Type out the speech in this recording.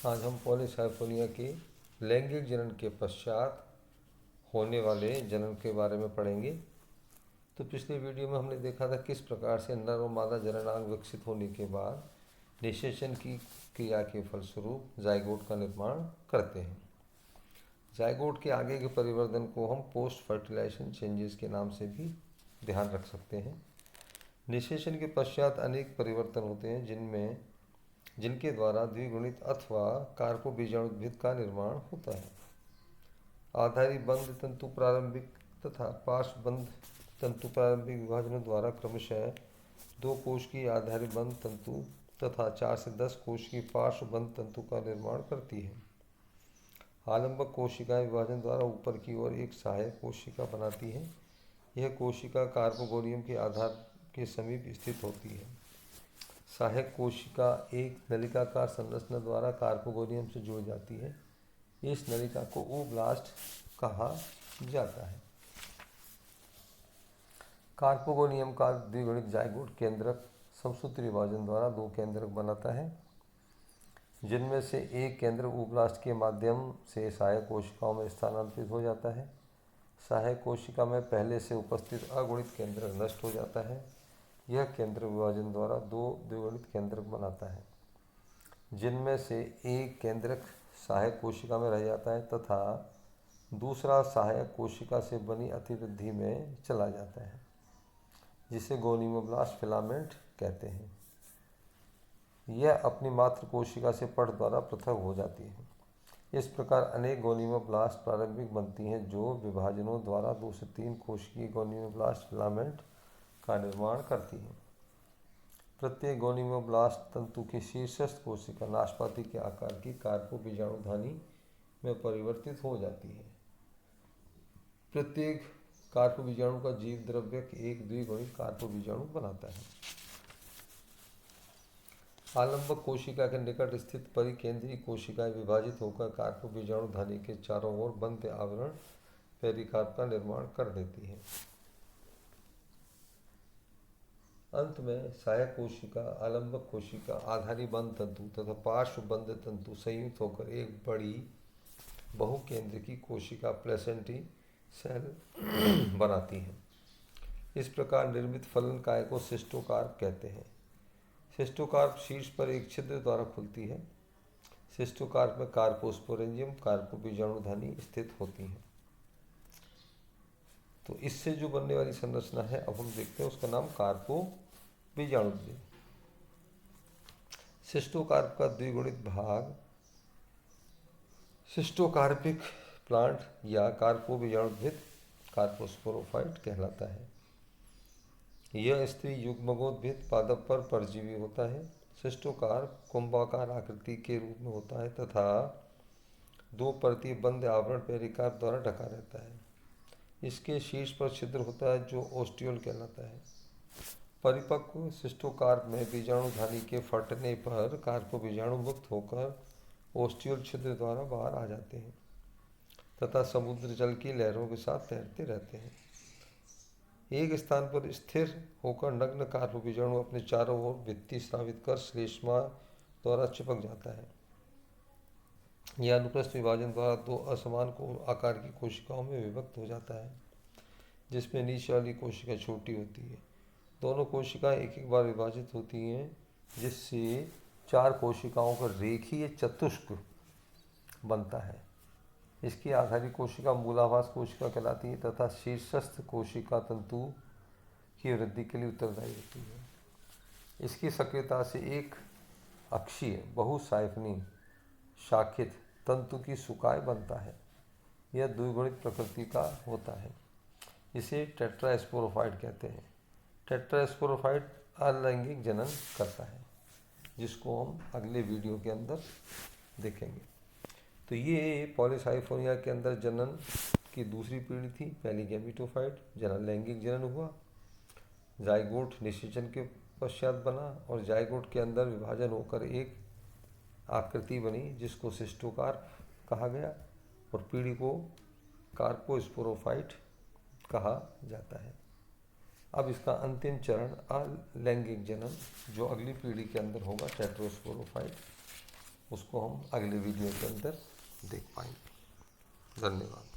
आज हम पॉलीसाइफोनिया के लैंगिक जनन के पश्चात होने वाले जनन के बारे में पढ़ेंगे। तो पिछले वीडियो में हमने देखा था किस प्रकार से नर और मादा जननांग विकसित होने के बाद निषेचन की क्रिया के फलस्वरूप जाइगोट का निर्माण करते हैं। जाइगोट के आगे के परिवर्तन को हम पोस्ट फर्टिलाइजेशन चेंजेस के नाम से भी ध्यान रख सकते हैं। निषेचन के पश्चात अनेक परिवर्तन होते हैं जिनके द्वारा द्विगुणित अथवा कार्पोबीजाणुद्भिद का निर्माण होता है। आधारी बंध तंतु प्रारंभिक तथा पार्श्व बंध तंतु प्रारंभिक विभाजनों द्वारा क्रमशः 2 कोश की आधारी बंध तंतु तथा 4 से 10 कोश की पार्श्व बंध तंतु का निर्माण करती है। आलंबक कोशिकाएं विभाजन द्वारा ऊपर की ओर एक सहायक कोशिका बनाती है। यह कोशिका कार्पोगोनियम के आधार के समीप स्थित होती है। सहायक कोशिका एक नलिकाकार संरचना द्वारा कार्पोगोनियम से जुड़ जाती है। इस नलिका को ओब्लास्ट कहा जाता है। कार्पोगोनियम का द्विगुणित जाइगोट केंद्रक समसूत्री विभाजन द्वारा 2 केंद्रक बनाता है, जिनमें से एक केंद्रक ओब्लास्ट के माध्यम से सहायक कोशिकाओं में स्थानांतरित हो जाता है। सहायक कोशिका में पहले से उपस्थित अगुणित केंद्रक नष्ट हो जाता है। यह केंद्रक विभाजन द्वारा 2 द्विगुणित केंद्रक बनाता है, जिनमें से एक केंद्रक सहायक कोशिका में रह जाता है तथा दूसरा सहायक कोशिका से बनी अतिवृद्धि में चला जाता है, जिसे गोनिमोब्लास्ट फिलामेंट कहते हैं। यह अपनी मातृ कोशिका से पट द्वारा पृथक हो जाती है। इस प्रकार अनेक गोनिमोब्लास्ट प्रारंभिक बनती हैं, जो विभाजनों द्वारा 2 से 3 कोशिकीय गोनिमोब्लास्ट फिलामेंट का निर्माण करती है। प्रत्येक गोनिमोब्लास्ट तंतु की शीर्षस्थ कोशिका नाशपाती के आकार की कार्पोबीजाणुधानी में परिवर्तित हो जाती है। प्रत्येक कार्पोबीजाणु का जीव द्रव्यक एक द्विगुणित कार्पोबीजाणु बनाता है। आलंबक कोशिका के निकट स्थित परिकेंद्रीय कोशिकाएं विभाजित होकर कार्पोबीजाणुधानी के चारों ओर बंध आवरण पेरिकार्प का निर्माण कर देती है। अंत में सहायक कोशिका, आलंबक कोशिका, आधारी बंध तंतु तथा पार्श्व बंध तंतु संयुक्त होकर एक बड़ी बहुकेंद्रकी कोशिका प्लेसेंटी सेल बनाती है। इस प्रकार निर्मित फलन काय को सिस्टोकार्प कहते हैं। सिस्टोकार्प शीर्ष पर एक छिद्र द्वारा खुलती है। सिस्टोकार्प में कार्पोस्पोरेंजियम कार्पोबीजाणुधानी स्थित होती है। तो इससे जो बनने वाली संरचना है, अब हम देखते हैं उसका नाम कार्पोबीजाणुद्भिद। सिस्टोकार्प का द्विगुणित भाग सिस्टोकार्पिक प्लांट या कार्पोबीजाणुद्भिद कार्पोस्पोरोफाइट कहलाता है। यह स्त्री युग्मकोद्भिद पादप पर परजीवी होता है। सिस्टोकार्प कुंभाकार आकृति के रूप में होता है तथा 2 परतीय बंध आवरण पेरिकार्प द्वारा ढका रहता है। इसके शीर्ष पर छिद्र होता है जो ओस्टियोल कहलाता है। परिपक्व सिस्टोकार्प में बीजाणुधानी के फटने पर कार्पोबीजाणु मुक्त होकर ओस्टियोल छिद्र द्वारा बाहर आ जाते हैं तथा समुद्र जल की लहरों के साथ तैरते रहते हैं। एक स्थान पर स्थिर होकर नग्न कार्पोबीजाणु अपने चारों ओर भित्ति स्रावित कर श्लेष्मा द्वारा चिपक जाता है। यह अनुप्रस्थ विभाजन द्वारा 2 असमान आकार की कोशिकाओं में विभक्त हो जाता है, जिसमें नीचे वाली कोशिका छोटी होती है। दोनों कोशिकाएं एक बार विभाजित होती हैं, जिससे 4 कोशिकाओं का रेखीय चतुष्क बनता है। इसकी आधारी कोशिका मूलाभास कोशिका कहलाती है तथा शीर्षस्थ कोशिका तंतु की वृद्धि के लिए उत्तरदायी होती है। इसकी सक्रियता से एक अक्षीय बहुसाइफनी शाखित तंतु की सुकाय बनता है। यह द्विगुणित प्रकृति का होता है। इसे टेट्रास्पोरोफाइट कहते हैं। टेट्रास्पोरोफाइट अलैंगिक जनन करता है, जिसको हम अगले वीडियो के अंदर देखेंगे। तो ये पॉलीसाइफोनिया के अंदर जनन की दूसरी पीढ़ी थी। पहली गैमेटोफाइट, जनन लैंगिक जनन हुआ। जाइगोट निषेचन के पश्चात बना और जाइगोट के अंदर विभाजन होकर एक आकृति बनी, जिसको सिस्टोकार्प कहा गया और पीढ़ी को कार्पोस्पोरोफाइट कहा जाता है। अब इसका अंतिम चरण अलैंगिक जनन, जो अगली पीढ़ी के अंदर होगा, टेट्रोस्पोरोफाइट, उसको हम अगले वीडियो के अंदर देख पाएंगे। धन्यवाद।